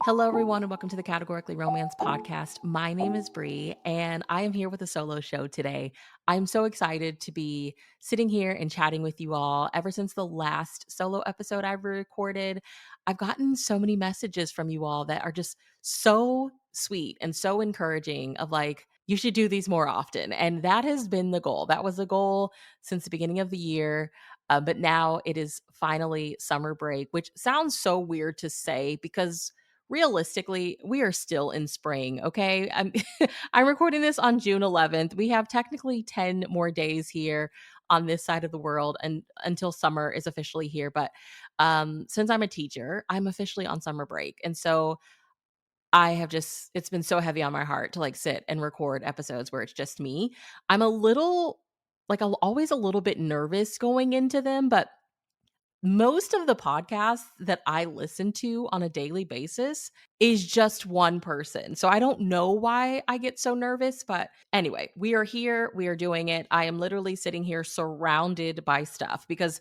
Hello, everyone, and welcome to the Categorically Romance podcast. My name is Bree, and I am here with a solo show today. I'm so excited to be sitting here and chatting with you all. Ever since the last solo episode I've recorded, I've gotten so many messages from you all that are just so sweet and so encouraging of like, you should do these more often. And that has been the goal. That was the goal since the beginning of the year. But now it is finally summer break, which sounds so weird to say because realistically, we are still in spring, okay? I'm recording this on June 11th. We have technically 10 more days here on this side of the world and until summer is officially here. But since I'm a teacher, I'm officially on summer break. And so I have just it's been so heavy on my heart to like sit and record episodes where it's just me. I'm a little I'm always a little bit nervous going into them, but most of the podcasts that I listen to on a daily basis is just one person. So I don't know why I get so nervous, but anyway, we are here, we are doing it. I am literally sitting here surrounded by stuff because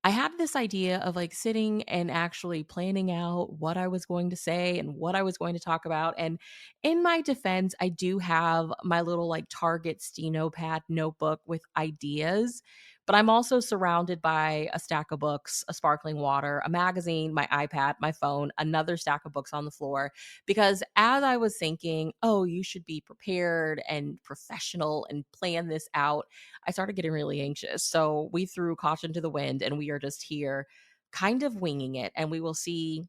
I had this idea of like sitting and actually planning out what I was going to say and what I was going to talk about. And in my defense, I do have my little like Target Stenopad notebook with ideas, but I'm also surrounded by a stack of books, a sparkling water, a magazine, my iPad, my phone, another stack of books on the floor. Because as I was thinking, oh, you should be prepared and professional and plan this out, I started getting really anxious. So we threw caution to the wind and we are just here kind of winging it and we will see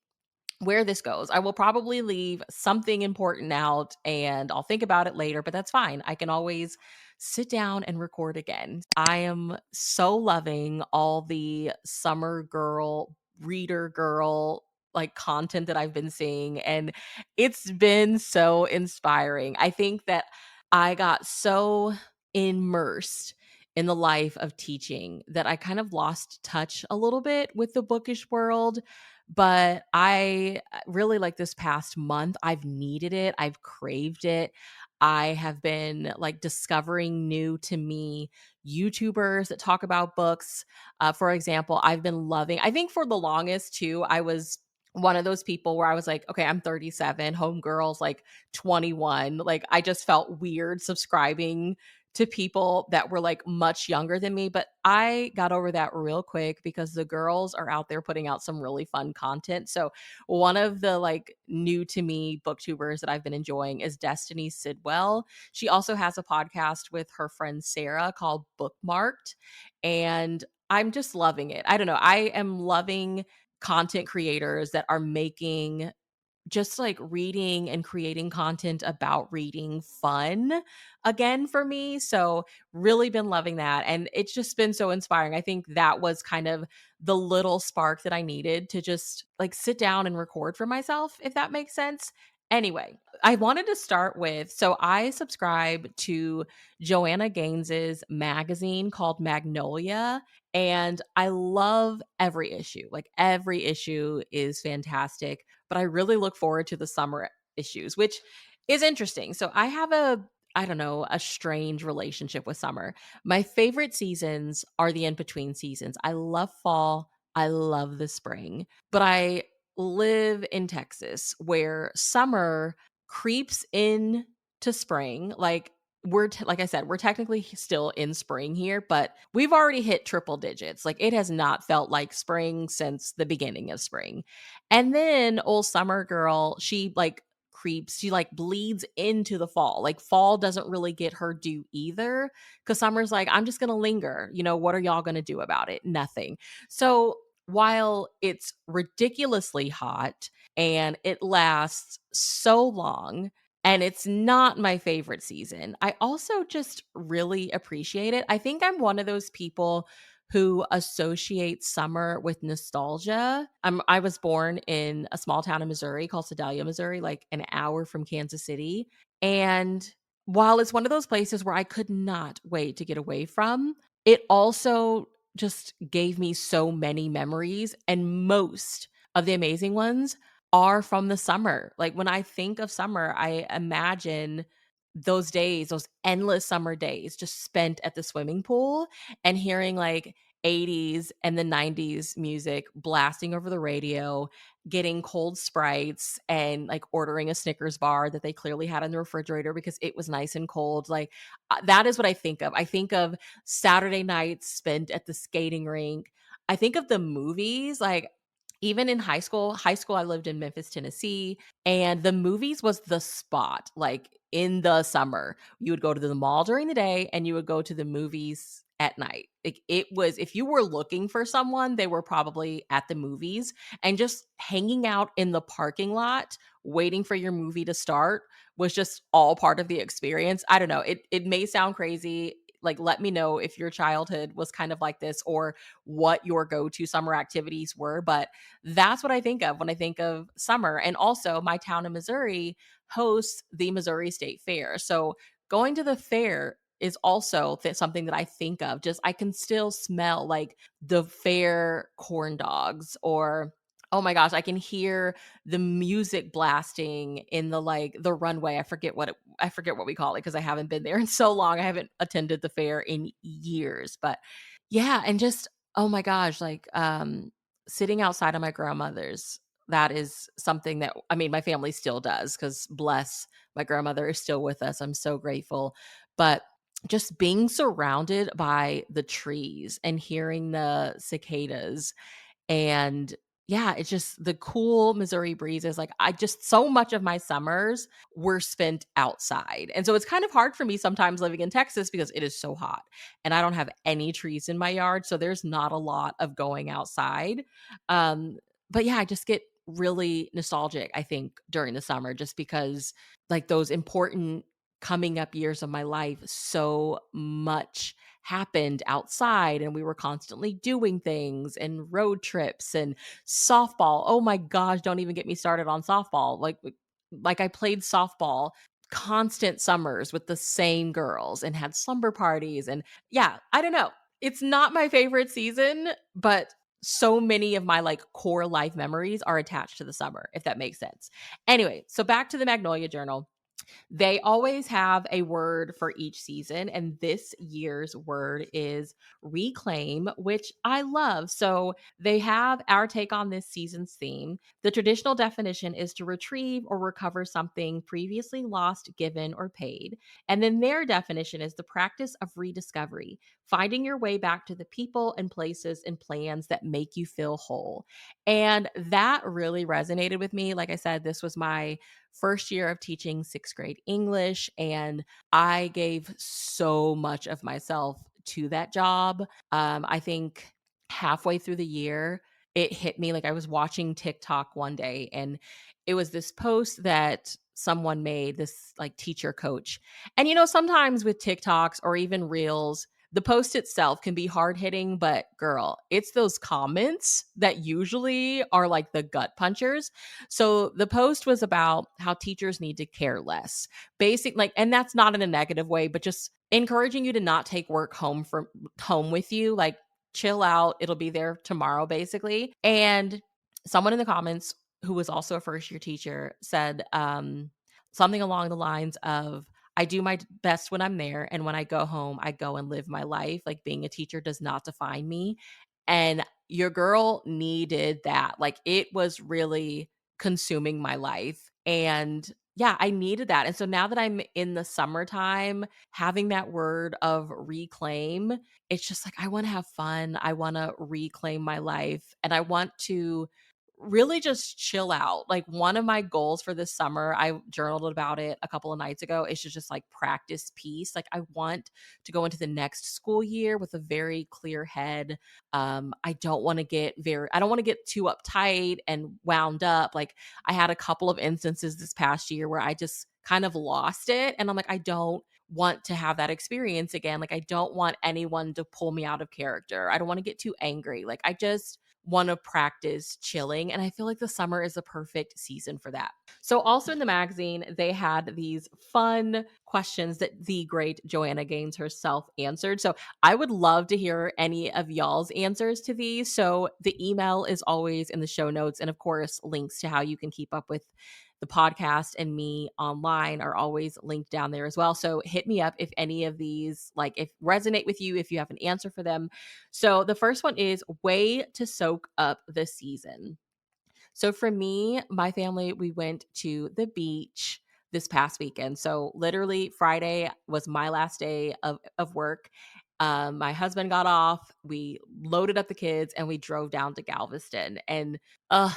where this goes. I will probably leave something important out and I'll think about it later, but that's fine. I can always sit down and record again. I am so loving all the summer girl, reader girl like content that I've been seeing and it's been so inspiring. I think that I got so immersed in the life of teaching that I kind of lost touch a little bit with the bookish world. But I really like this past month, I've needed it. I've craved it. I have been like discovering new to me YouTubers that talk about books. For example, I've been loving, I think for the longest too, I was one of those people where I was like, okay, I'm 37, homegirl's like 21. Like I just felt weird subscribing to people that were like much younger than me. But I got over that real quick because the girls are out there putting out some really fun content. So one of the like new to me booktubers that I've been enjoying is Destiny Sidwell. She also has a podcast with her friend Sarah called Bookmarked. And I'm just loving it. I don't know. I am loving content creators that are making just like reading and creating content about reading fun again for me. So, really been loving that. And it's just been so inspiring. I think that was kind of the little spark that I needed to just like sit down and record for myself, if that makes sense. Anyway, I wanted to start with so I subscribe to Joanna Gaines's magazine called Magnolia, and I love every issue. Like every issue is fantastic, but I really look forward to the summer issues, which is interesting. So I have I don't know, a strange relationship with summer. My favorite seasons are the in between seasons. I love fall. I love the spring, but I live in Texas where summer creeps in to spring. Like like I said, we're technically still in spring here, but we've already hit triple digits. Like it has not felt like spring since the beginning of spring. And then old summer girl, she like creeps, she like bleeds into the fall. Like fall doesn't really get her due either because summer's like, I'm just going to linger. You know, what are y'all going to do about it? Nothing. So while it's ridiculously hot and it lasts so long, and it's not my favorite season, I also just really appreciate it. I think I'm one of those people who associate summer with nostalgia. I was born in a small town in Missouri called Sedalia, Missouri, like an hour from Kansas City. And while it's one of those places where I could not wait to get away from, it also just gave me so many memories. And most of the amazing ones are from the summer. Like when I think of summer, I imagine those days, those endless summer days just spent at the swimming pool and hearing like 80s and the 90s music blasting over the radio, getting cold Sprites and like ordering a Snickers bar that they clearly had in the refrigerator because it was nice and cold. Like that is what I think of. I think of Saturday nights spent at the skating rink. I think of the movies, like even in high school I lived in Memphis, Tennessee, and the movies was the spot. Like in the summer, you would go to the mall during the day and you would go to the movies at night. Like it was, if you were looking for someone, they were probably at the movies, and just hanging out in the parking lot waiting for your movie to start was just all part of the experience. I don't know. It may sound crazy. Like let me know if your childhood was kind of like this or what your go-to summer activities were, but that's what I think of when I think of summer. And also my town in Missouri hosts the Missouri State Fair. So going to the fair is also something that I think of. Just I can still smell like the fair corn dogs, or oh my gosh, I can hear the music blasting in the like the runway. I forget what we call it because I haven't been there in so long. I haven't attended the fair in years. But yeah, and just oh my gosh, like sitting outside of my grandmother's, that is something that I mean my family still does, because bless, my grandmother is still with us. I'm so grateful. But just being surrounded by the trees and hearing the cicadas, and yeah, it's just the cool Missouri breezes. Like I just so much of my summers were spent outside. And so it's kind of hard for me sometimes living in Texas because it is so hot and I don't have any trees in my yard. So there's not a lot of going outside. Um, but yeah, I just get really nostalgic, I think, during the summer, just because like those important coming up years of my life, so much happened outside and we were constantly doing things and road trips and softball. Oh my gosh, don't even get me started on softball. Like I played softball constant summers with the same girls and had slumber parties, and yeah, I don't know. It's not my favorite season, but so many of my like core life memories are attached to the summer, if that makes sense. Anyway, so back to the Magnolia Journal. They always have a word for each season, and this year's word is reclaim, which I love. So they have our take on this season's theme. The traditional definition is to retrieve or recover something previously lost, given, or paid. And then their definition is the practice of rediscovery, finding your way back to the people and places and plans that make you feel whole. And that really resonated with me. Like I said, this was my first year of teaching sixth grade English, and I gave so much of myself to that job. I think halfway through the year, it hit me. Like I was watching TikTok one day, and it was this post that someone made, this like teacher coach. And you know, sometimes with TikToks or even Reels, the post itself can be hard hitting, but girl, it's those comments that usually are like the gut punchers. So the post was about how teachers need to care less. Basic like, and that's not in a negative way, but just encouraging you to not take work home with you. Like chill out, it'll be there tomorrow basically. And someone in the comments who was also a first year teacher said something along the lines of, I do my best when I'm there. And when I go home, I go and live my life. Like being a teacher does not define me. And your girl needed that. Like it was really consuming my life. And yeah, I needed that. And so now that I'm in the summertime, having that word of reclaim, it's just like, I want to have fun. I want to reclaim my life, and I want to really just chill out. Like one of my goals for this summer, I journaled about it a couple of nights ago, is to just like practice peace. Like I want to go into the next school year with a very clear head. I don't want to get too uptight and wound up. Like I had a couple of instances this past year where I just kind of lost it, and I'm like, I don't want to have that experience again. Like I don't want anyone to pull me out of character. I don't want to get too angry. Like I just want to practice chilling. And I feel like the summer is the perfect season for that. So, also in the magazine, they had these fun questions that the great Joanna Gaines herself answered. So I would love to hear any of y'all's answers to these. So the email is always in the show notes. And of course, links to how you can keep up with the podcast and me online are always linked down there as well. So hit me up if any of these like if resonate with you, if you have an answer for them. So the first one is way to soak up the season. So for me, my family, we went to the beach this past weekend. So literally Friday was my last day of work. My husband got off, we loaded up the kids and we drove down to Galveston. And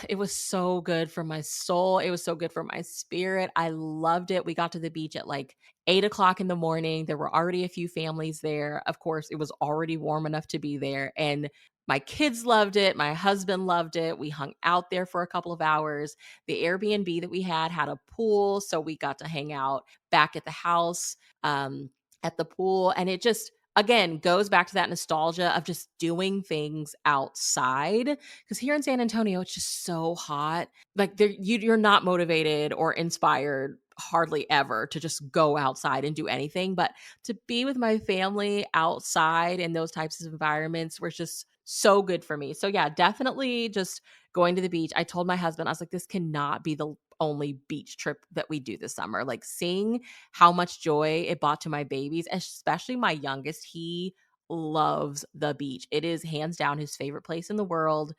it was so good for my soul. It was so good for my spirit. I loved it. We got to the beach at like 8 o'clock in the morning. There were already a few families there. Of course, it was already warm enough to be there. And my kids loved it. My husband loved it. We hung out there for a couple of hours. The Airbnb that we had a pool. So we got to hang out back at the house at the pool. And it just, again, goes back to that nostalgia of just doing things outside. Because here in San Antonio, it's just so hot. Like you're not motivated or inspired hardly ever to just go outside and do anything. But to be with my family outside in those types of environments was just so good for me. So yeah, definitely just going to the beach. I told my husband, I was like, this cannot be the only beach trip that we do this summer. Like seeing how much joy it brought to my babies, especially my youngest. He loves the beach. It is hands down his favorite place in the world.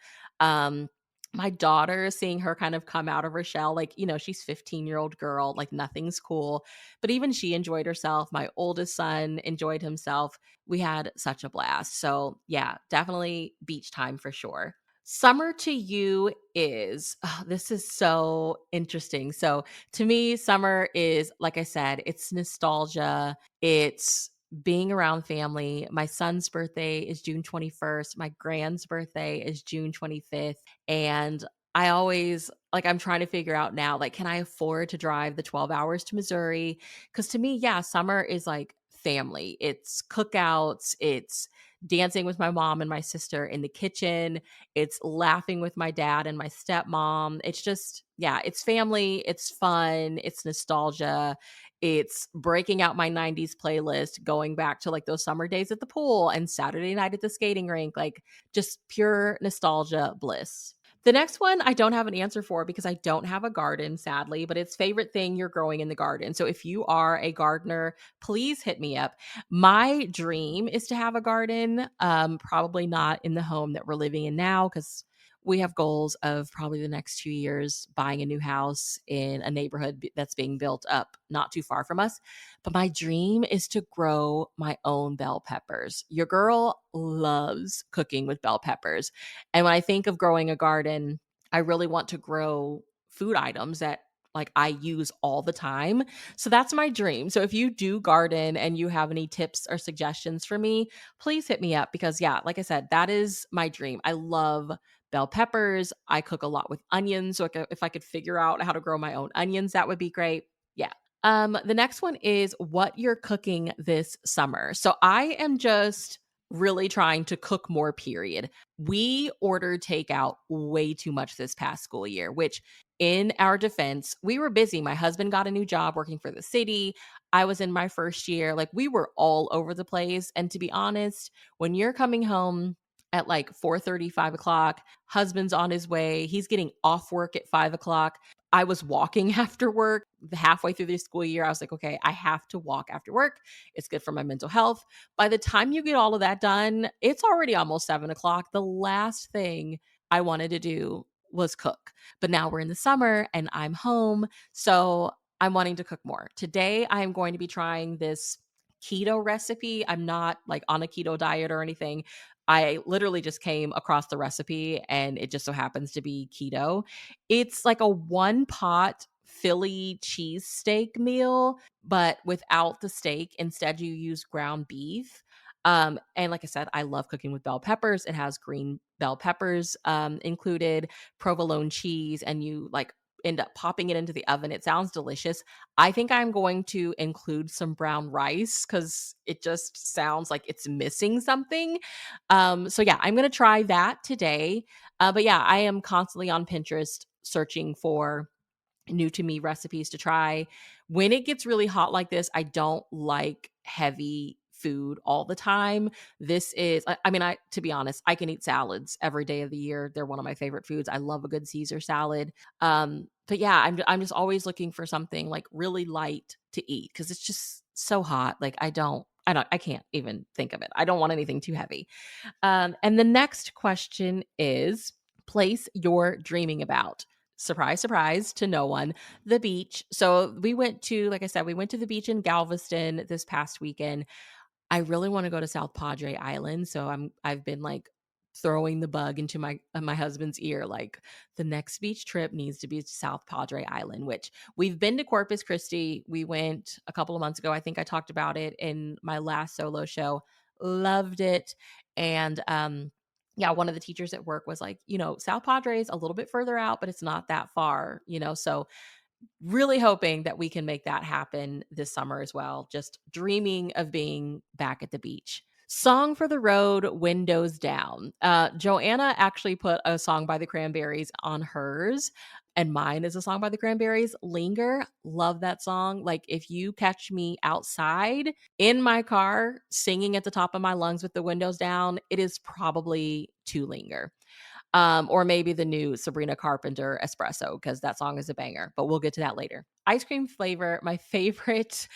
My daughter, seeing her kind of come out of her shell, like, she's 15-year-old girl, like nothing's cool, but even she enjoyed herself. My oldest son enjoyed himself. We had such a blast. So yeah, definitely beach time for sure. Summer to you is, this is so interesting. So to me, summer is, like I said, it's nostalgia. It's being around family. My son's birthday is June 21st. My grand's birthday is June 25th. And I always like, I'm trying to figure out now, like, can I afford to drive the 12 hours to Missouri? Because to me, yeah, summer is like family. It's cookouts. It's dancing with my mom and my sister in the kitchen. It's laughing with my dad and my stepmom. It's just, yeah, it's family. It's fun. It's nostalgia. It's breaking out my 90s playlist, going back to like those summer days at the pool and Saturday night at the skating rink, like just pure nostalgia bliss. The next one I don't have an answer for because I don't have a garden, sadly, but it's favorite thing you're growing in the garden. So if you are a gardener, please hit me up. My dream is to have a garden, probably not in the home that we're living in now because we have goals of probably the next 2 years buying a new house in a neighborhood that's being built up not too far from us. But my dream is to grow my own bell peppers. Your girl loves cooking with bell peppers. And when I think of growing a garden, I really want to grow food items that like I use all the time. So that's my dream. So if you do garden and you have any tips or suggestions for me, please hit me up because yeah, like I said, that is my dream. I love bell peppers. I cook a lot with onions. So if I could figure out how to grow my own onions, that would be great. Yeah. The next one is what you're cooking this summer. So I am just really trying to cook more, period. We ordered takeout way too much this past school year, which in our defense, we were busy. My husband got a new job working for the city. I was in my first year. Like we were all over the place. And to be honest, when you're coming home at like 4:30, 5 o'clock, husband's on his way, he's getting off work at 5 o'clock. I was walking after work halfway through the school year. I was like, okay, I have to walk after work. It's good for my mental health. By the time you get all of that done, it's already almost 7 o'clock. The last thing I wanted to do was cook. But now we're in the summer and I'm home. So I'm wanting to cook more. Today, I am going to be trying this keto recipe. I'm not like on a keto diet or anything. I literally just came across the recipe and it just so happens to be keto. It's like a one pot Philly cheesesteak meal, but without the steak. Instead, you use ground beef. And like I said, I love cooking with bell peppers. It has green bell peppers included, provolone cheese, and you like end up popping it into the oven. It sounds delicious. I think I'm going to include some brown rice because it just sounds like it's missing something. So yeah, I'm going to try that today. But yeah, I am constantly on Pinterest searching for new to me recipes to try. When it gets really hot like this, I don't like heavy food all the time. This is I mean, to be honest, I can eat salads every day of the year. They're one of my favorite foods. I love a good Caesar salad. But yeah, I'm just always looking for something like really light to eat because it's just so hot. Like I can't even think of it. I don't want anything too heavy. And the next question is place you're dreaming about. Surprise, surprise to no one. The beach. So we went to, like I said, we went to the beach in Galveston this past weekend. I really want to go to South Padre Island, so I've been like throwing the bug into my husband's ear like the next beach trip needs to be to South Padre Island, which we've been to Corpus Christi. We went a couple of months ago. I think I talked about it in my last solo show. Loved it. And yeah, one of the teachers at work was like, South Padre is a little bit further out, but it's not that far, so really hoping that we can make that happen this summer as well. Just dreaming of being back at the beach. Song for the road, windows down. Joanna actually put a song by the Cranberries on hers, and mine is a song by the Cranberries, Linger. Love that song. Like, if you catch me outside in my car singing at the top of my lungs with the windows down, it is probably to Linger. Or maybe the new Sabrina Carpenter Espresso, because that song is a banger, but we'll get to that later. Ice cream flavor, my favorite.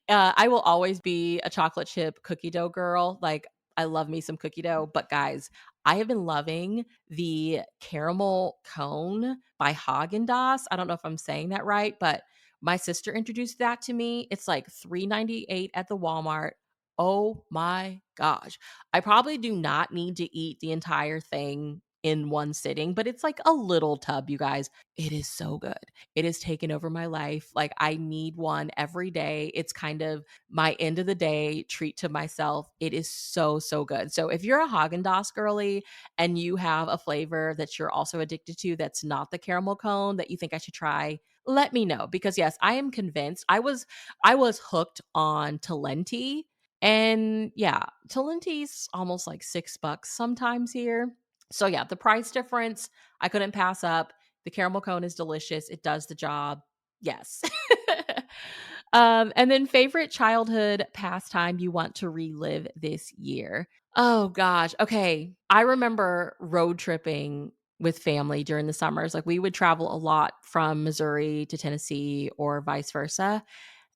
I will always be a chocolate chip cookie dough girl. Like, I love me some cookie dough, but guys, I have been loving the caramel cone by Haagen-Dazs. I don't know if I'm saying that right, but my sister introduced that to me. It's like $3.98 at the Walmart. Oh my gosh. I probably do not need to eat the entire thing in one sitting, but it's like a little tub, you guys. It is so good. It has taken over my life. Like, I need one every day. It's kind of my end of the day treat to myself. It is so, so good. So if you're a Haagen-Dazs girly and you have a flavor that you're also addicted to that's not the caramel cone that you think I should try, let me know, because yes, I am convinced. I was hooked on Talenti, and yeah, Talenti's almost like $6 sometimes here. So yeah, the price difference I couldn't pass up. The caramel cone is delicious. It does the job. Yes. And then favorite childhood pastime you want to relive this year. Oh gosh. Okay. I remember road tripping with family during the summers. Like, we would travel a lot from Missouri to Tennessee or vice versa.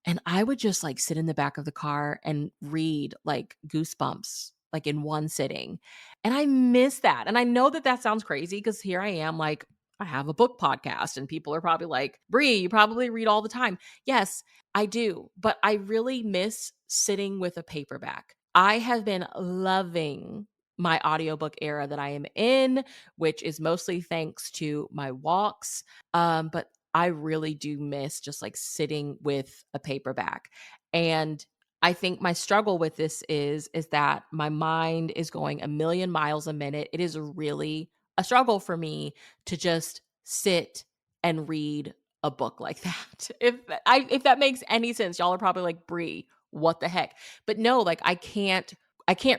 And I would just like sit in the back of the car and read like Goosebumps, like in one sitting. And I miss that. And I know that that sounds crazy because here I am, like, I have a book podcast, and people are probably like, Bree, you probably read all the time. Yes, I do. But I really miss sitting with a paperback. I have been loving my audiobook era that I am in, which is mostly thanks to my walks. But I really do miss just like sitting with a paperback. And I think my struggle with this is that my mind is going a million miles a minute. It is really a struggle for me to just sit and read a book like that. If that makes any sense, y'all are probably like, Bree, what the heck? But no, like, I can't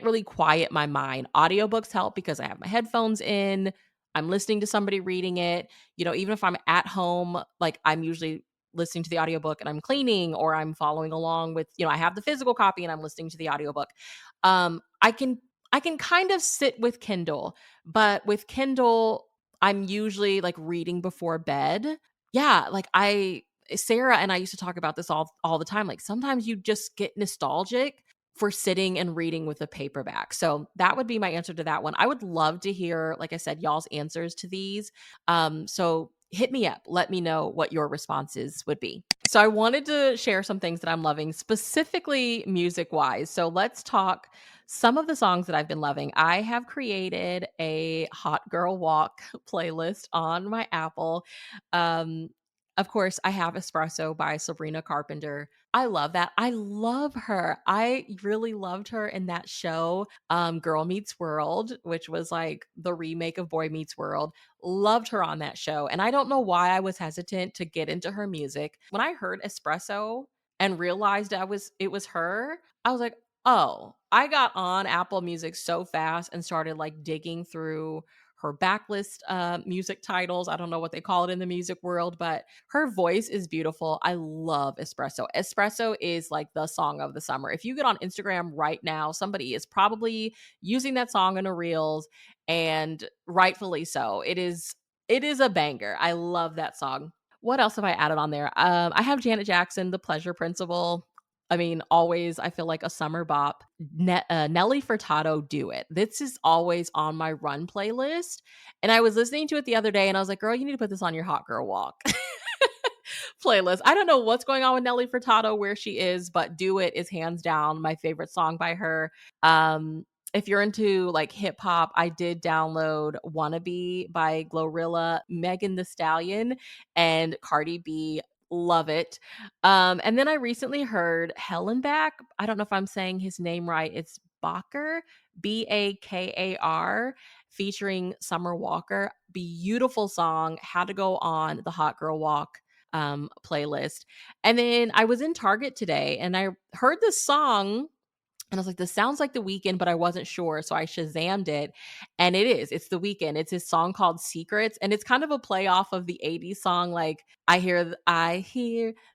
really quiet my mind. Audiobooks help because I have my headphones in. I'm listening to somebody reading it. Even if I'm at home, like, I'm usually listening to the audiobook and I'm cleaning, or I'm following along with, I have the physical copy and I'm listening to the audiobook. I can kind of sit with Kindle, but with Kindle, I'm usually like reading before bed. Yeah, like, Sarah and I used to talk about this all the time. Like, sometimes you just get nostalgic for sitting and reading with a paperback. So that would be my answer to that one. I would love to hear, like I said, y'all's answers to these. So hit me up. Let me know what your responses would be. So I wanted to share some things that I'm loving, specifically music wise. So let's talk some of the songs that I've been loving. I have created a Hot Girl Walk playlist on my Apple. Um, of course, I have Espresso by Sabrina Carpenter. I love that. I love her. I really loved her in that show, Girl Meets World, which was like the remake of Boy Meets World. Loved her on that show. And I don't know why I was hesitant to get into her music. When I heard Espresso and realized it was her, I was like, oh, I got on Apple Music so fast and started like digging through her backlist music titles. I don't know what they call it in the music world, but her voice is beautiful. I love Espresso. Espresso is like the song of the summer. If you get on Instagram right now, somebody is probably using that song in a reels, and rightfully so. It is a banger. I love that song. What else have I added on there? I have Janet Jackson, The Pleasure Principle. I mean, always, I feel like a summer bop. Nelly Furtado, Do It. This is always on my run playlist. And I was listening to it the other day and I was like, girl, you need to put this on your hot girl walk playlist. I don't know what's going on with Nelly Furtado, where she is, but Do It is hands down my favorite song by her. If you're into like hip hop, I did download Wannabe by Glorilla, Megan Thee Stallion, and Cardi B. Love it. And then I recently heard Hellenbach. I don't know if I'm saying his name right. It's Bakar, Bakar, featuring Summer Walker. Beautiful song. Had to go on the Hot Girl Walk playlist. And then I was in Target today and I heard this song and I was like, this sounds like The Weeknd, but I wasn't sure. So I Shazammed it. And it is. It's The Weeknd. It's his song called Secrets. And it's kind of a play off of the 80s song, like, I hear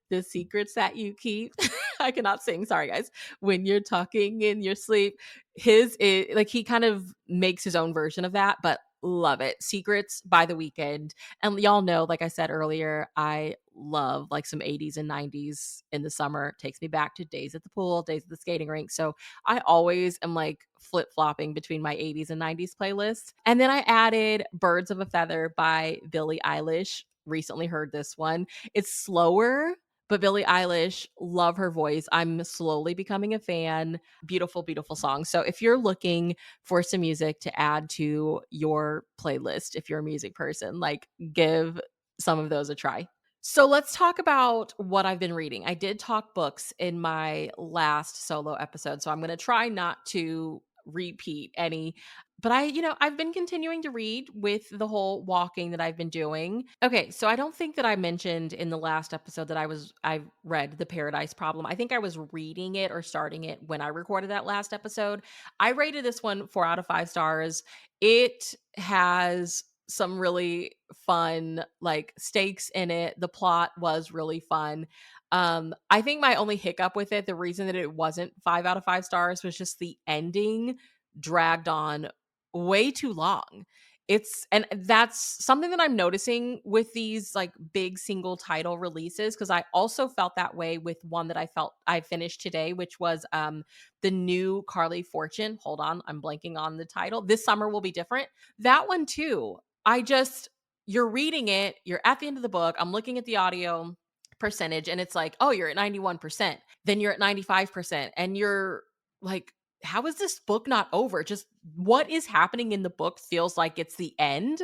the secrets that you keep. I cannot sing. Sorry, guys. When you're talking in your sleep. His is like he kind of makes his own version of that, but love it. Secrets by The Weeknd. And y'all know, like I said earlier, I love like some 80s and 90s in the summer. Takes me back to days at the pool, days at the skating rink. So I always am like flip flopping between my 80s and 90s playlists. And then I added Birds of a Feather by Billie Eilish. Recently heard this one. It's slower, but Billie Eilish, love her voice. I'm slowly becoming a fan. Beautiful, beautiful song. So if you're looking for some music to add to your playlist, if you're a music person, like give some of those a try. So let's talk about what I've been reading. I did talk books in my last solo episode, so I'm going to try not to repeat any. But I've been continuing to read with the whole walking that I've been doing. Okay, so I don't think that I mentioned in the last episode that I read The Paradise Problem. I think I was reading it or starting it when I recorded that last episode. I rated this one 4 out of 5 stars. It has some really fun like stakes in it. The plot was really fun. I think my only hiccup with it, the reason that it wasn't 5 out of 5 stars, was just the ending dragged on way too long. And that's something that I'm noticing with these like big single title releases, because I also felt that way with one that I finished today, which was the new Carly Fortune. Hold on, I'm blanking on the title. This Summer Will Be Different. That one too. You're reading it, you're at the end of the book, I'm looking at the audio percentage, and it's like, oh, you're at 91%, then you're at 95%, and you're like, how is this book not over? Just what is happening in the book feels like it's the end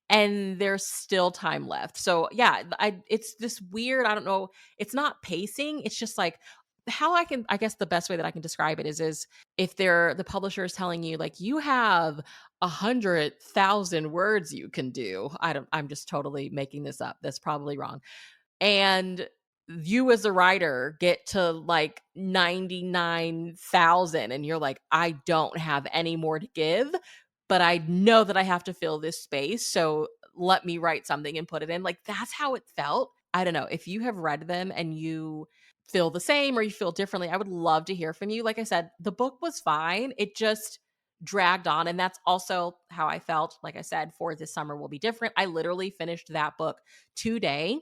and there's still time left. So yeah, it's this weird, I don't know, it's not pacing, it's just like I guess the best way that I can describe it is if the publisher is telling you like you have 100,000 words you can do. I'm just totally making this up. That's probably wrong. And you as a writer get to like 99,000 and you're like, I don't have any more to give, but I know that I have to fill this space. So let me write something and put it in. Like that's how it felt. I don't know if you have read them and you feel the same or you feel differently. I would love to hear from you. Like I said, the book was fine. It just dragged on. And that's also how I felt, like I said, for This Summer Will Be Different. I literally finished that book today.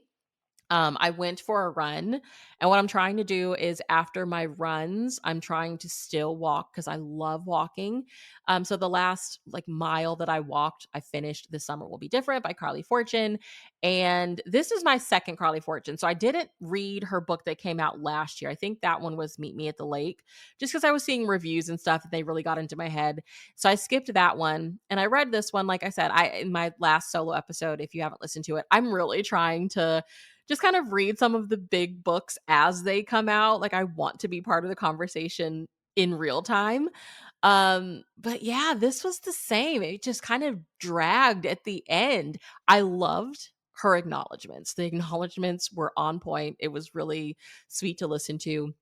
I went for a run, and what I'm trying to do is after my runs, I'm trying to still walk because I love walking. So the last like mile that I walked, I finished This Summer Will Be Different by Carly Fortune. And this is my second Carly Fortune. So I didn't read her book that came out last year. I think that one was Meet Me at the Lake, just because I was seeing reviews and stuff and they really got into my head. So I skipped that one and I read this one. Like I said, in my last solo episode, if you haven't listened to it, I'm really trying to just kind of read some of the big books as they come out. Like I want to be part of the conversation in real time. But yeah, this was the same. It just kind of dragged at the end. I loved her acknowledgments. The acknowledgments were on point. It was really sweet to listen to.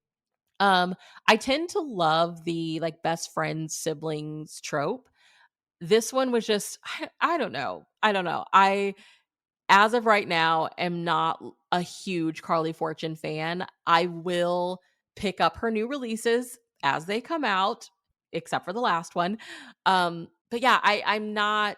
I tend to love the like best friends siblings trope. this one was just I don't know. I don't know. I as of right now am not a huge Carly Fortune fan. I will pick up her new releases as they come out, except for the last one. But yeah, I'm not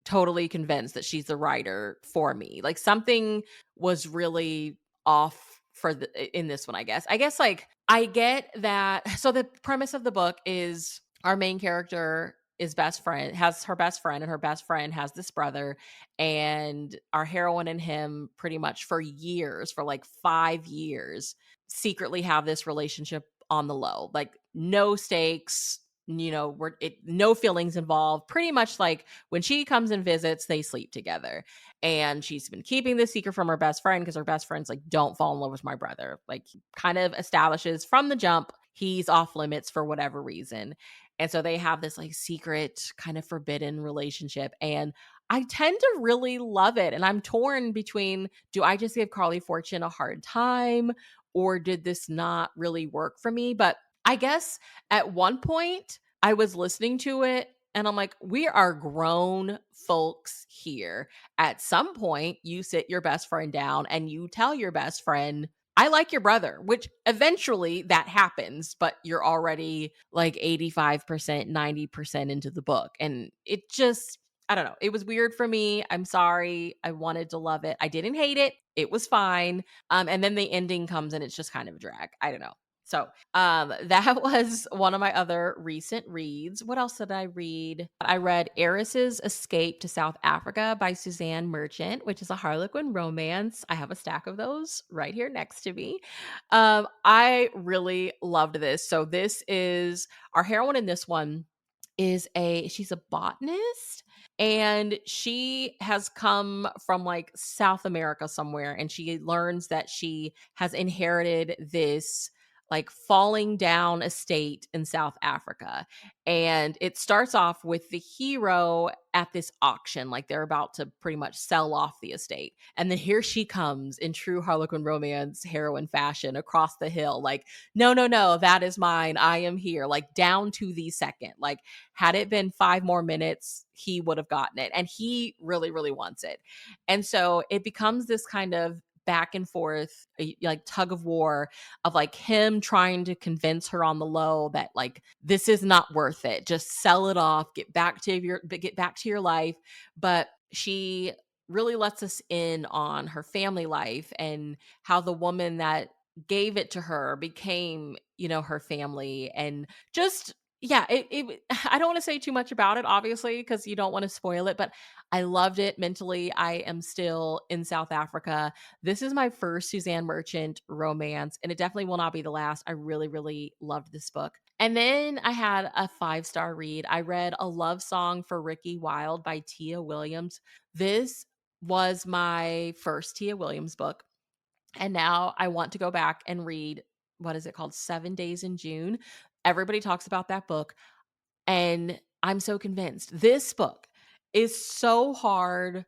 totally convinced that she's the writer for me. Like something was really off for in this one, I guess. I guess like I get that. So the premise of the book is our main character is best friend has her best friend, and her best friend has this brother, and our heroine and him pretty much for years, for like 5 years, secretly have this relationship on the low. Like no stakes, no feelings involved. Pretty much like when she comes and visits, they sleep together. And she's been keeping this secret from her best friend because her best friend's like, don't fall in love with my brother. Like kind of establishes from the jump he's off limits for whatever reason. And so they have this like secret kind of forbidden relationship. And I tend to really love it. And I'm torn between, do I just give Carly Fortune a hard time, or did this not really work for me? But I guess at one point I was listening to it and I'm like, we are grown folks here. At some point, you sit your best friend down and you tell your best friend, I like your brother, which eventually that happens, but you're already like 85%, 90% into the book. And it just, I don't know. It was weird for me. I'm sorry. I wanted to love it. I didn't hate it. It was fine. And then the ending comes and it's just kind of a drag. I don't know. So that was one of my other recent reads. What else did I read? I read Eris's Escape to South Africa by Suzanne Merchant, which is a Harlequin romance. I have a stack of those right here next to me. I really loved this. So this is our heroine in this one she's a botanist, and she has come from like South America somewhere, and she learns that she has inherited this like falling down estate in South Africa. And it starts off with the hero at this auction, like they're about to pretty much sell off the estate. And then here she comes in true Harlequin romance heroine fashion across the hill, like, no, no, no, that is mine. I am here, like down to the second. Like, had it been 5 more minutes, he would have gotten it. And he really, really wants it. And so it becomes this kind of back and forth, like tug of war of like him trying to convince her on the low that like this is not worth it. Just sell it off, get back to your life. But she really lets us in on her family life and how the woman that gave it to her became, her family. And just yeah, I don't want to say too much about it, obviously, because you don't want to spoil it, but I loved it mentally. I am still in South Africa. This is my first Suzanne Merchant romance, and it definitely will not be the last. I really, really loved this book. And then I had a 5-star read. I read A Love Song for Ricki, Wilde by Tia Williams. This was my first Tia Williams book. And now I want to go back and read, what is it called? 7 Days in June. Everybody talks about that book. And I'm so convinced. This book is so hard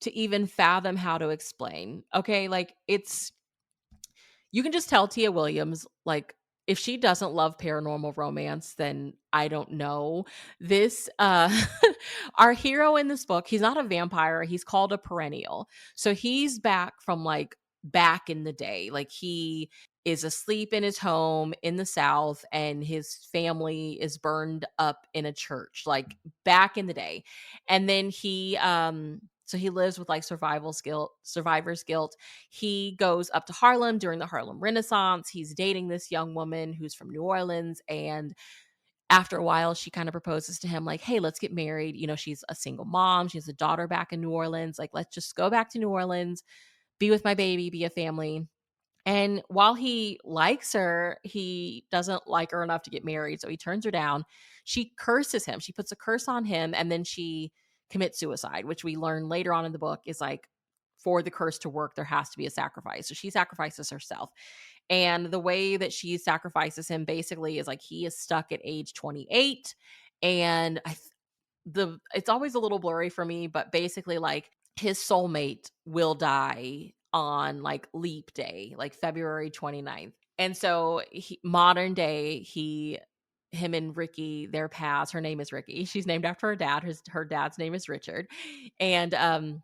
to even fathom how to explain. Okay. Like you can just tell Tia Williams, like, if she doesn't love paranormal romance, then I don't know. This our hero in this book, he's not a vampire, he's called a perennial. So he's back from like back in the day. Like he is asleep in his home in the South, and his family is burned up in a church, like back in the day. And then so he lives with like survivor's guilt. He goes up to Harlem during the Harlem Renaissance. He's dating this young woman who's from New Orleans. And after a while, she kind of proposes to him, like, hey, let's get married. She's a single mom. She has a daughter back in New Orleans. Like, let's just go back to New Orleans, be with my baby, be a family. And while he likes her, he doesn't like her enough to get married. So he turns her down. She curses him. She puts a curse on him, and then she commits suicide, which we learn later on in the book is like, for the curse to work, there has to be a sacrifice. So she sacrifices herself. And the way that she sacrifices him basically is like he is stuck at age 28. And it's always a little blurry for me, but basically like his soulmate will die on like leap day, like February 29th. And so modern day, him and Ricki, their past. Her name is Ricki. She's named after her dad. Her dad's name is Richard. And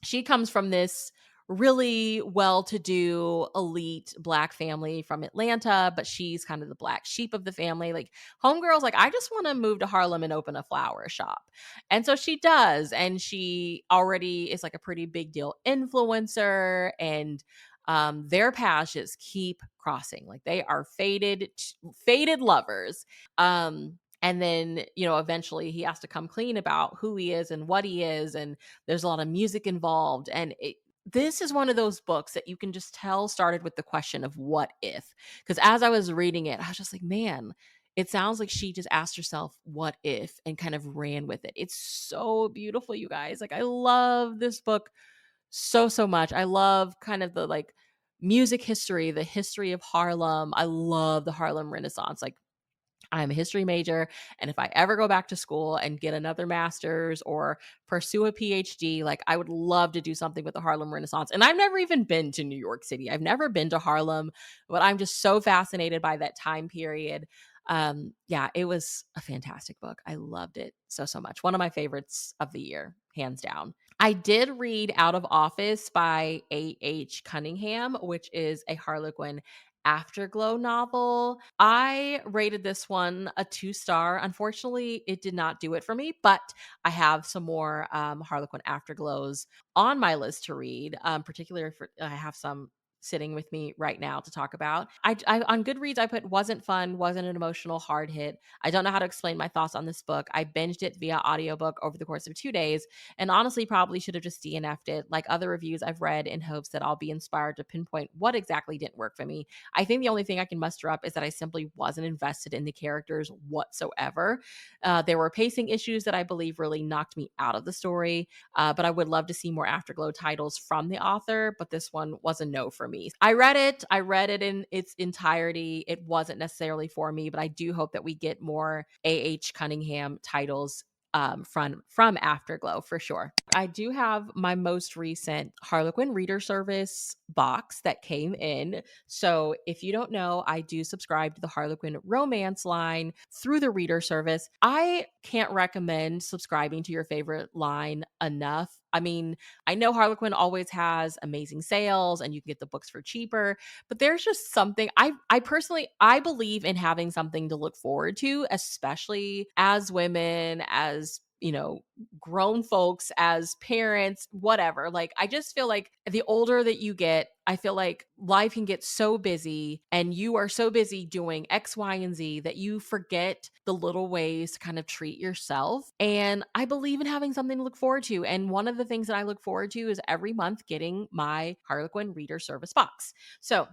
she comes from this really well-to-do elite Black family from Atlanta, but she's kind of the black sheep of the family. Like, homegirl's like, I just want to move to Harlem and open a flower shop. And so she does, and she already is like a pretty big deal influencer, and their paths just keep crossing. Like, they are fated lovers. And then, eventually he has to come clean about who he is and what he is. And there's a lot of music involved. And this is one of those books that you can just tell started with the question of what if. Because as I was reading it, I was just like, man, it sounds like she just asked herself, what if, and kind of ran with it. It's so beautiful, you guys. Like, I love this book so, so much. I love kind of the like music history, the history of Harlem. I love the Harlem Renaissance. Like, I'm a history major, and if I ever go back to school and get another master's or pursue a PhD, like, I would love to do something with the Harlem Renaissance. And I've never even been to New York City. I've never been to Harlem, but I'm just so fascinated by that time period. Yeah, it was a fantastic book. I loved it so, so much. One of my favorites of the year, hands down. I did read Out of Office by A.H. Cunningham, which is a Harlequin Afterglow novel. I rated this one a 2-star. Unfortunately, it did not do it for me, but I have some more Harlequin Afterglows on my list to read, particularly for I have some sitting with me right now to talk about. I on Goodreads, I put wasn't fun, wasn't an emotional hard hit. I don't know how to explain my thoughts on this book. I binged it via audiobook over the course of 2 days, and honestly probably should have just DNF'd it. Like other reviews I've read, in hopes that I'll be inspired to pinpoint what exactly didn't work for me. I think the only thing I can muster up is that I simply wasn't invested in the characters whatsoever. There were pacing issues that I believe really knocked me out of the story, but I would love to see more Afterglow titles from the author, but this one was a no for me. I read it in its entirety. It wasn't necessarily for me, but I do hope that we get more A.H. Cunningham titles from Afterglow for sure. I do have my most recent Harlequin Reader Service box that came in. So if you don't know, I do subscribe to the Harlequin romance line through the Reader Service. I can't recommend subscribing to your favorite line enough. I mean, I know Harlequin always has amazing sales and you can get the books for cheaper, but there's just something I personally I believe in having something to look forward to, especially as women, as grown folks, as parents, whatever. Like, I just feel like the older that you get, I feel like life can get so busy and you are so busy doing X, Y, and Z that you forget the little ways to kind of treat yourself. And I believe in having something to look forward to. And one of the things that I look forward to is every month getting my Harlequin Reader Service box. So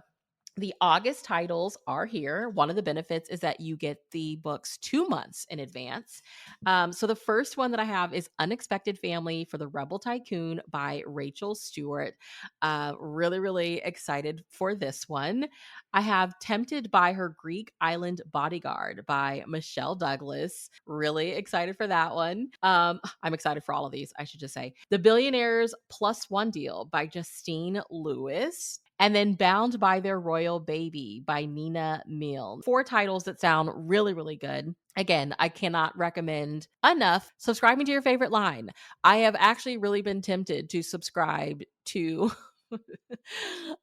the August titles are here. One of the benefits is that you get the books 2 months in advance. So the first one that I have is Unexpected Family for the Rebel Tycoon by Rachel Stewart. Really, really excited for this one. I have Tempted by Her Greek Island Bodyguard by Michelle Douglas. Really excited for that one. I'm excited for all of these, I should just say. The Billionaires +1 Deal by Justine Lewis. And then Bound by Their Royal Baby by Nina Milne. 4 titles that sound really, really good. Again, I cannot recommend enough subscribing to your favorite line. I have actually really been tempted to subscribe to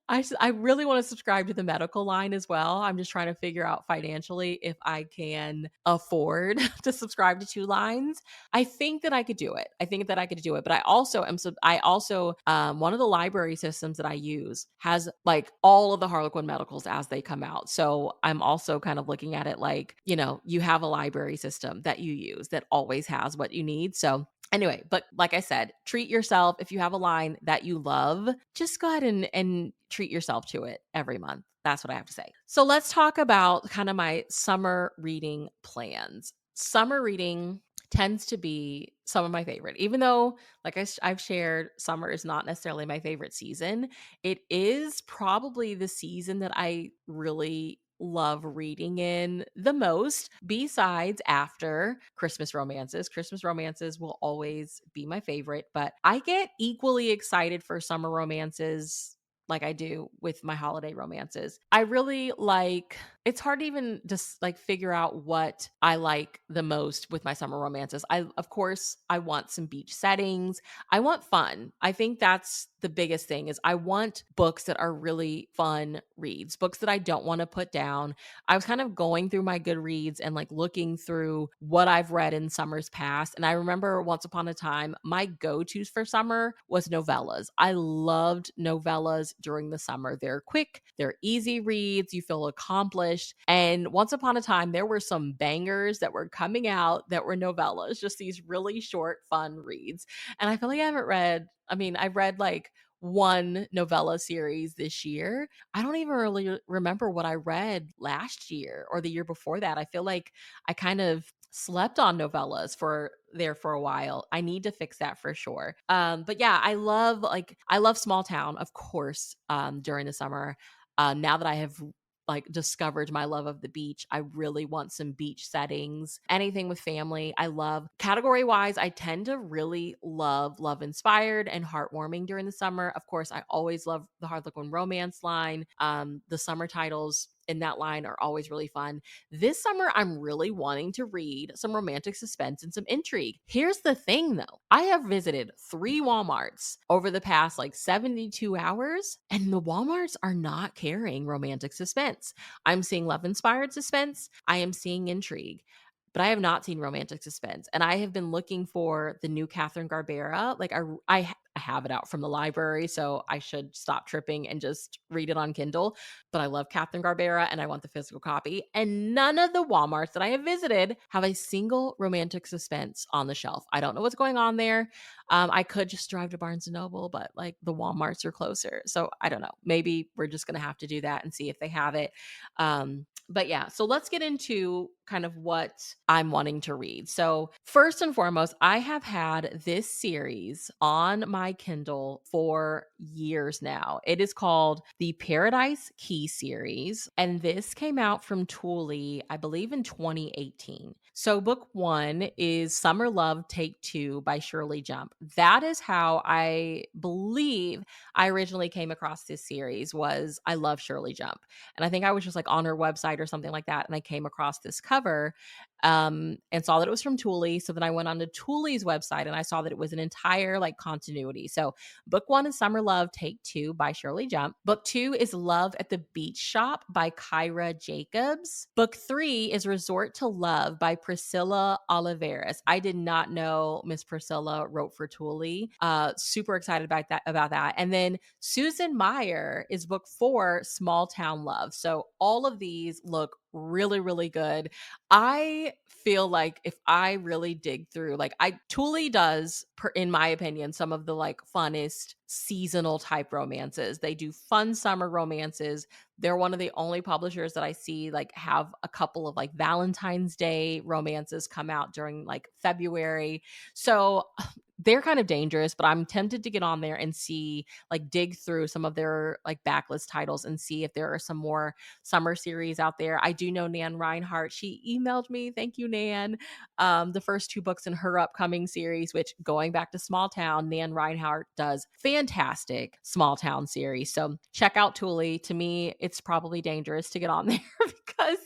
I really want to subscribe to the medical line as well. I'm just trying to figure out financially if I can afford to subscribe to 2 lines. I think that I could do it. But I also one of the library systems that I use has like all of the Harlequin medicals as they come out. So I'm also kind of looking at it like, you have a library system that you use that always has what you need. So anyway, but like I said, treat yourself. If you have a line that you love, just go ahead and treat yourself to it every month. That's what I have to say. So let's talk about kind of my summer reading plans. Summer reading tends to be some of my favorite, even though, like I've shared, summer is not necessarily my favorite season. It is probably the season that I really love reading in the most, besides after Christmas romances. Christmas romances will always be my favorite, but I get equally excited for summer romances like I do with my holiday romances. I really like it's hard to even just like figure out what I like the most with my summer romances. Of course, I want some beach settings. I want fun. I think that's the biggest thing is I want books that are really fun reads, books that I don't want to put down. I was kind of going through my Goodreads and like looking through what I've read in summers past. And I remember once upon a time, my go-tos for summer was novellas. I loved novellas during the summer. They're quick, they're easy reads, you feel accomplished. And once upon a time, there were some bangers that were coming out that were novellas, just these really short, fun reads. And I feel like I've read like one novella series this year. I don't even really remember what I read last year or the year before that. I feel like I kind of slept on novellas for a while. I need to fix that for sure. But yeah, I love small town, of course, during the summer. Now that I have like discovered my love of the beach, I really want some beach settings. Anything with family, I love. Category wise, I tend to really love inspired and heartwarming during the summer. Of course, I always love the Harlequin romance line. The summer titles in that line are always really fun. This summer, I'm really wanting to read some romantic suspense and some intrigue. Here's the thing though, I have visited 3 Walmarts over the past like 72 hours, and the Walmarts are not carrying romantic suspense. I'm seeing love inspired suspense, I am seeing intrigue. But I have not seen romantic suspense. And I have been looking for the new Catherine Garbera. Like I have it out from the library, so I should stop tripping and just read it on Kindle. But I love Catherine Garbera and I want the physical copy. And none of the Walmarts that I have visited have a single romantic suspense on the shelf. I don't know what's going on there. I could just drive to Barnes and Noble, but like the Walmarts are closer. So I don't know. Maybe we're just going to have to do that and see if they have it. But yeah, so let's get into kind of what I'm wanting to read. So, first and foremost, I have had this series on my Kindle for years now. It is called the Paradise Key series, and this came out from Tule, I believe, in 2018. So, book one is Summer Love Take Two by Shirley Jump. That is how I believe I originally came across this series. Was I love Shirley Jump. And I think I was just like on her website or something like that. And I came across this cover and saw that it was from Tule. So then I went on to Tule's website and I saw that it was an entire like continuity. So book one is Summer Love Take Two by Shirley Jump. Book two is Love at the Beach Shop by Cara Jacobs. Book three is Resort to Love by Priscilla Oliveras. I did not know Miss Priscilla wrote for Tule. Super excited about that. And then Susan Meyer is book four, Small Town Love. So all of these look really, really good. I feel like if I really dig through, like Tule does, in my opinion, some of the like funnest seasonal type romances. They do fun summer romances. They're one of the only publishers that I see like have a couple of like Valentine's Day romances come out during like February. So they're kind of dangerous, but I'm tempted to get on there and see, like, dig through some of their like backlist titles and see if there are some more summer series out there. I do know Nan Reinhardt. She emailed me. Thank you, Nan. The first two books in her upcoming series, which going back to Small Town, Nan Reinhardt does fantastic Small Town series. So check out Tule. To me, it's probably dangerous to get on there because,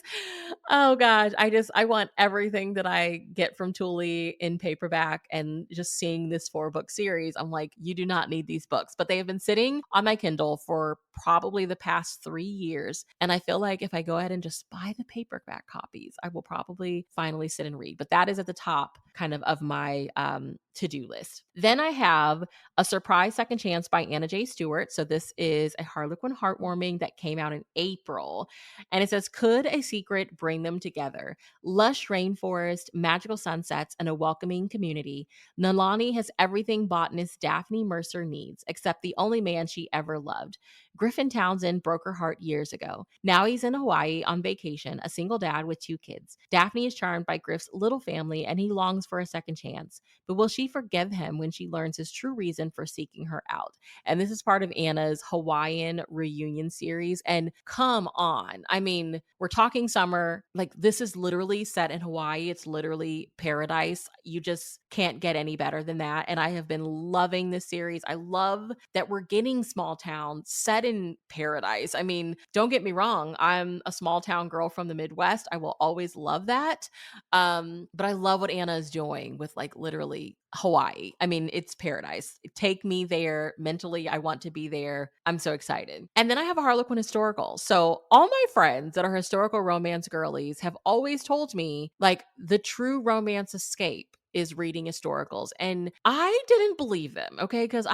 oh gosh, I want everything that I get from Tule in paperback, and just seeing this 4-book series, I'm like, you do not need these books. But they have been sitting on my Kindle for probably the past 3 years. And I feel like if I go ahead and just buy the paperback copies, I will probably finally sit and read. But that is at the top kind of my to-do list. Then I have A Surprise Second Chance by Anna J. Stewart. So this is a Harlequin heartwarming that came out in April. And it says, could a secret bring them together? Lush rainforest, magical sunsets, and a welcoming community. Nalani has everything botanist Daphne Mercer needs, except the only man she ever loved. Griffin Townsend broke her heart years ago. Now he's in Hawaii on vacation, a single dad with 2 kids. Daphne is charmed by Griff's little family, and he longs longs for a second chance, but will she forgive him when she learns his true reason for seeking her out? And this is part of Anna's Hawaiian reunion series. And come on, I mean, we're talking summer. Like, this is literally set in Hawaii. It's literally paradise. You just can't get any better than that. And I have been loving this series. I love that we're getting small town set in paradise. I mean, don't get me wrong. I'm a small town girl from the Midwest. I will always love that. But I love what Anna is doing with like literally Hawaii. I mean, it's paradise. Take me there mentally. I want to be there. I'm so excited. And then I have a Harlequin historical. So all my friends that are historical romance girlies have always told me like the true romance escape is reading historicals. And I didn't believe them, okay? Because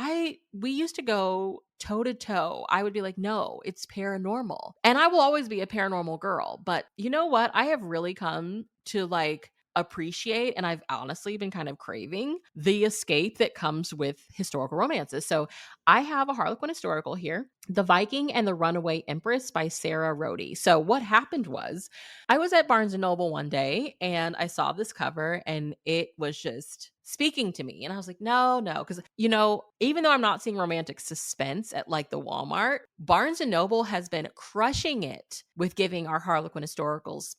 we used to go toe to toe. I would be like, no, it's paranormal. And I will always be a paranormal girl. But you know what? I have really come to like appreciate, and I've honestly been kind of craving the escape that comes with historical romances. So I have a Harlequin historical here, The Viking and the Runaway Empress by Sarah Rodi. So what happened was I was at Barnes and Noble one day and I saw this cover and it was just speaking to me. And I was like, no, no. Because, even though I'm not seeing romantic suspense at like the Walmart, Barnes and Noble has been crushing it with giving our Harlequin historicals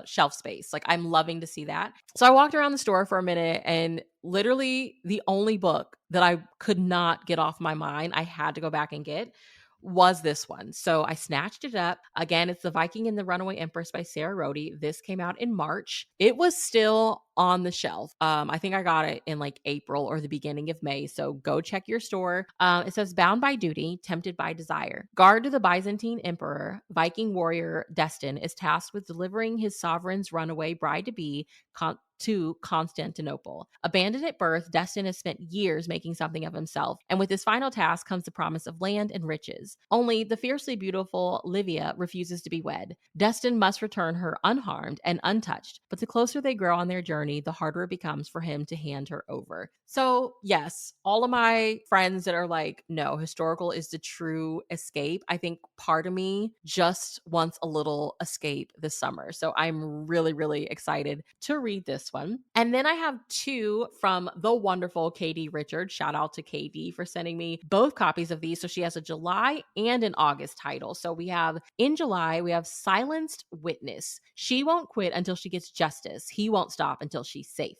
shelf space. Like, I'm loving to see that. So I walked around the store for a minute and literally the only book that I could not get off my mind, I had to go back and get, was this one. So I snatched it up. Again, it's The Viking and the Runaway Empress by Sarah Rodi. This came out in March. It was still on the shelf. I think I got it in like April or the beginning of May. So go check your store. It says, bound by duty, tempted by desire. Guard to the Byzantine emperor, Viking warrior Destin is tasked with delivering his sovereign's runaway bride-to-be to Constantinople. Abandoned at birth, Destin has spent years making something of himself, and with his final task comes the promise of land and riches. Only the fiercely beautiful Livia refuses to be wed. Destin must return her unharmed and untouched, but the closer they grow on their journey, the harder it becomes for him to hand her over. So, yes, all of my friends that are like, no, historical is the true escape, I think part of me just wants a little escape this summer. So I'm really, really excited to read this one. And then I have two from the wonderful Katie Richards. Shout out to Katie for sending me both copies of these. So she has a July and an August title. So in July, we have Silenced Witness. She won't quit until she gets justice. He won't stop until she's safe.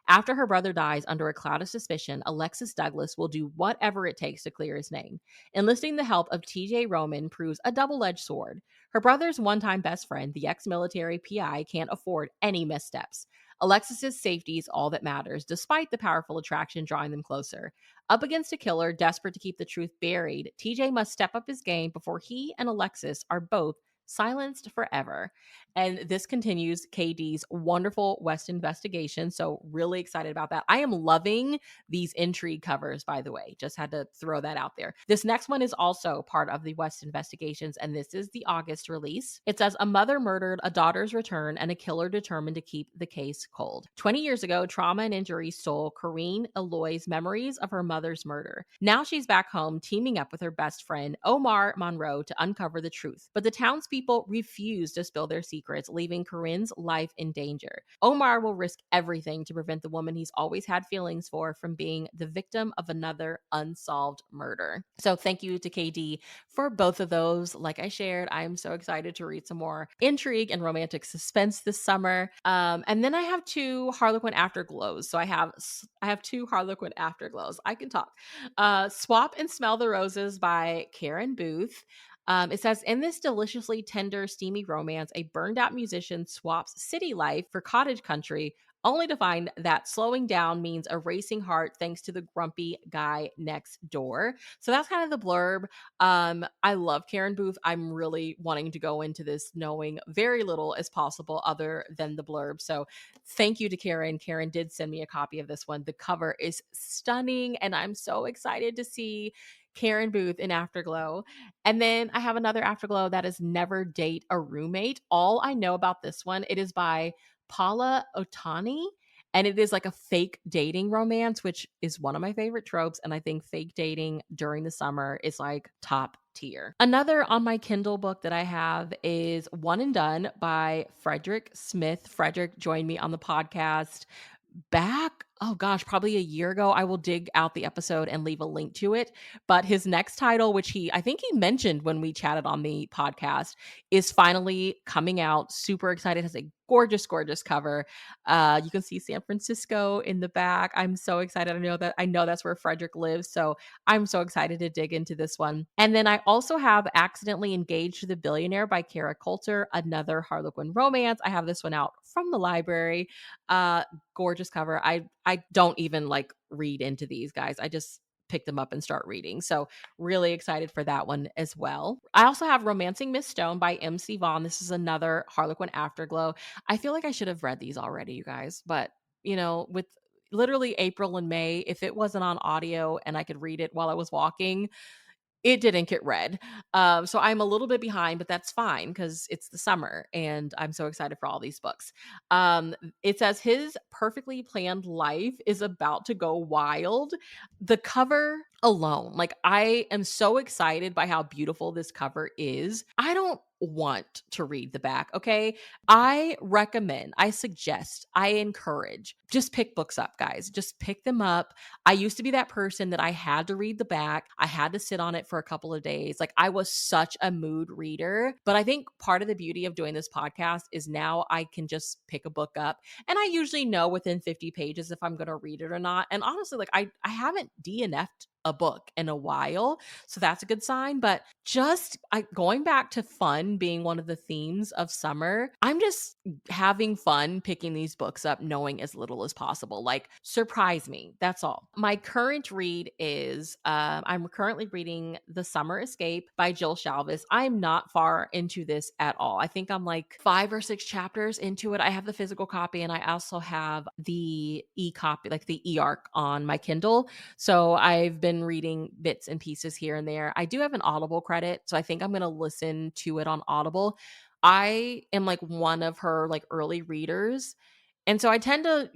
After her brother dies under a cloud of suspicion, Alexis Douglas will do whatever it takes to clear his name. Enlisting the help of TJ Roman proves a double-edged sword. Her brother's one-time best friend, the ex-military PI, can't afford any missteps. Alexis's safety is all that matters, despite the powerful attraction drawing them closer. Up against a killer desperate to keep the truth buried, TJ must step up his game before he and Alexis are both silenced forever. And this continues KD's wonderful West investigation. So really excited about that. I am loving these intrigue covers, by the way. Just had to throw that out there. This next one is also part of the West investigations, and this is the August release. It says, a mother murdered, a daughter's return, and a killer determined to keep the case cold. 20 years ago, trauma and injury stole Corinne Eloy's memories of her mother's murder. Now she's back home, teaming up with her best friend, Omar Monroe, to uncover the truth. But the townspeople refuse to spill their secrets, leaving Corinne's life in danger. Omar will risk everything to prevent the woman he's always had feelings for from being the victim of another unsolved murder. So thank you to KD for both of those. Like I shared, I am so excited to read some more intrigue and romantic suspense this summer. And then I have two Harlequin afterglows. So I have two Harlequin afterglows. I can talk. Swap and Smell the Roses by Karen Booth. It says, in this deliciously tender, steamy romance, a burned out musician swaps city life for cottage country, only to find that slowing down means a racing heart thanks to the grumpy guy next door. So that's kind of the blurb. I love Karen Booth. I'm really wanting to go into this knowing very little as possible other than the blurb. So thank you to Karen. Karen did send me a copy of this one. The cover is stunning, and I'm so excited to see Karen Booth in Afterglow. And then I have another Afterglow that is Never Date a Roommate. All I know about this one, it is by Paula Otani, and it is like a fake dating romance, which is one of my favorite tropes. And I think fake dating during the summer is like top tier. Another on my Kindle book that I have is One and Done by Frederick Smith. Frederick joined me on the podcast back, oh gosh, probably a year ago. I will dig out the episode and leave a link to it. But his next title, which I think he mentioned when we chatted on the podcast, is finally coming out. Super excited. Has a gorgeous, gorgeous cover. You can see San Francisco in the back. I'm so excited. I know that's where Frederick lives. So I'm so excited to dig into this one. And then I also have Accidentally Engaged to the Billionaire by Cara, another Harlequin romance. I have this one out from the library. Gorgeous cover. I don't even like read into these guys. I just pick them up and start reading. So really excited for that one as well. I also have Romancing Miss Stone by MC Vaughn. This is another Harlequin Afterglow. I feel like I should have read these already, you guys, but with literally April and May, if it wasn't on audio and I could read it while I was walking, it didn't get read. So I'm a little bit behind, but that's fine because it's the summer and I'm so excited for all these books. It says his perfectly planned life is about to go wild. The cover alone, like I am so excited by how beautiful this cover is. I don't want to read the back, okay? I suggest, I encourage, just pick books up, guys. Just pick them up. I used to be that person that I had to read the back. I had to sit on it for a couple of days. Like I was such a mood reader. But I think part of the beauty of doing this podcast is now I can just pick a book up and I usually know within 50 pages if I'm going to read it or not. And honestly, like I haven't DNF'd a book in a while. So that's a good sign. But just going back to fun being one of the themes of summer, I'm just having fun picking these books up, knowing as little as possible. Like, surprise me. That's all. My current read is I'm currently reading The Summer Escape by Jill Shalvis. I'm not far into this at all. I think I'm like 5 or 6 chapters into it. I have the physical copy and I also have the e-copy, like the e-arc on my Kindle. So I've been reading bits and pieces here and there. I do have an Audible credit, so I think I'm going to listen to it on Audible. I am like one of her like early readers. And so I tend to,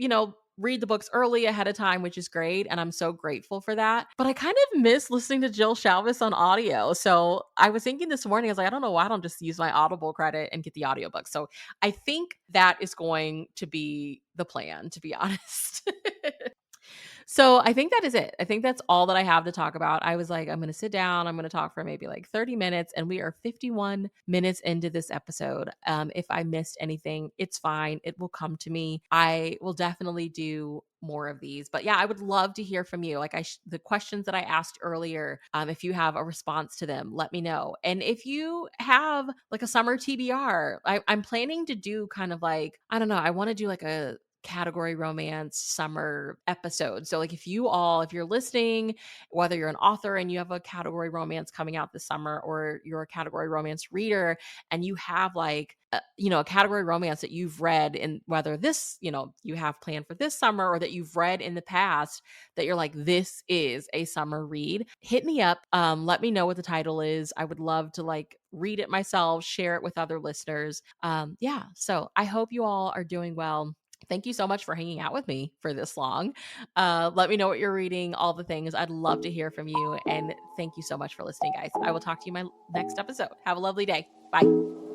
read the books early ahead of time, which is great. And I'm so grateful for that. But I kind of miss listening to Jill Shalvis on audio. So I was thinking this morning, I was like, I don't know why I don't just use my Audible credit and get the audiobook. So I think that is going to be the plan, to be honest. So I think that is it. I think that's all that I have to talk about. I was like, I'm going to sit down. I'm going to talk for maybe like 30 minutes. And we are 51 minutes into this episode. If I missed anything, it's fine. It will come to me. I will definitely do more of these. But yeah, I would love to hear from you. Like the questions that I asked earlier, if you have a response to them, let me know. And if you have like a summer TBR, I'm planning to do kind of like, I don't know, I want to do like a category romance summer episode. So like if you're listening, whether you're an author and you have a category romance coming out this summer, or you're a category romance reader and you have like a category romance that you've read, and whether this, you have planned for this summer or that you've read in the past that you're like, this is a summer read, hit me up. Let me know what the title is. I would love to like read it myself, share it with other listeners. Yeah. So I hope you all are doing well. Thank you so much for hanging out with me for this long. Let me know what you're reading, all the things. I'd love to hear from you. And thank you so much for listening, guys. I will talk to you in my next episode. Have a lovely day. Bye.